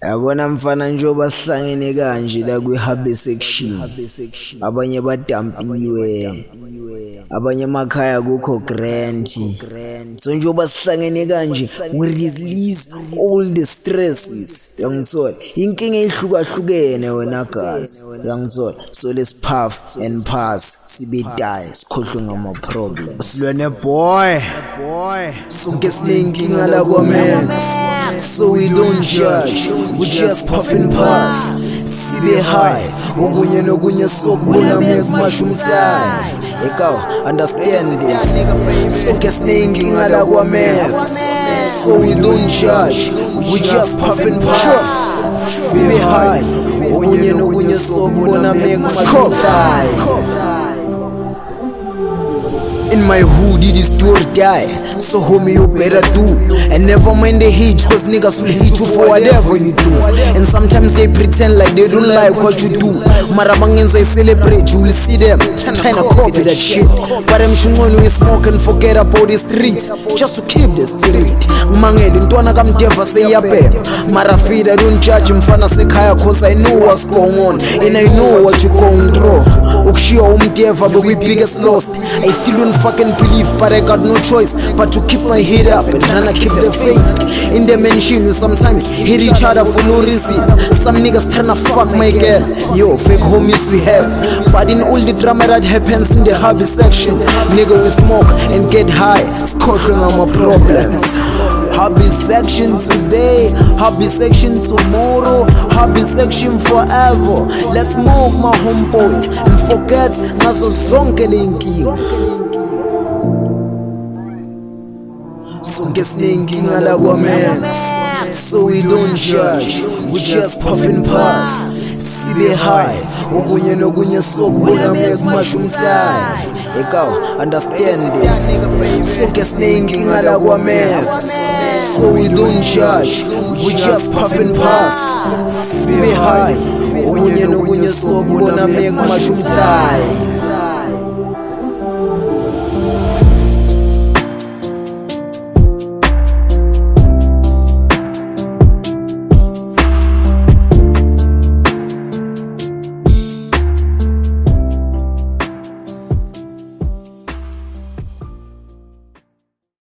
Yabona mfana njengoba sihlangene kanje la kwi-hub section, abanye badampiwe, abanye emakhaya kukho grant. So njengoba sihlangene kanje we release all the stresses, uyangithola, inkinga ehlukahlukene wena guys, uyangithola. So let's puff and pass, sibe die sikhohlwe ngama problems. Silwane boy, sonke sinenkinga la kwa Max, so we don't judge, we just puff and pass, sibe high, okunye nokunye sokubona mekumasha umsana. Ekaw, understand this, sonke sinenkinga la kwa Max, so we don't judge, we just puff and pass, sibe high, okunye nokunye sokubona mekumasha umsana. In my hood it is do or die, so homie you better do, and never mind the hate, cause niggas will hate you for whatever you do. And sometimes they pretend like they don't like what you do, marabangens they celebrate, you will see them trying to copy that shit. But I'm sure when we smoke and forget about the streets, just to keep the spirit. Mangeli ntwana kamdeva seyape, marafida I don't judge mfana sekhaya, cause I know what's going on and I know what you going through. Ukushiya umdeva but we biggest lost, I still don't fucking believe, but I got no choice but to keep my head up and tryna keep the faith. In the mansion we sometimes hit each other for no reason. Some niggas tryna fuck my girl, yo fake homies we have. But in all the drama that happens in the hobby section, nigga we smoke and get high, scoffing on my problems. Hobby section today, hobby section tomorrow, hobby section forever. Let's smoke my homeboys and forget nazo zonke lenkinga. Sonke sinenkinga la kwa Max, so we don't judge, we just puff and pass, sibe high, okunye nokunye sokubona mekumasha umsana. Ekaw, understand this, sonke sinenkinga la kwa Max, so we don't judge, we just puff and pass, sibe high, okunye nokunye sokubona mekumasha umsana.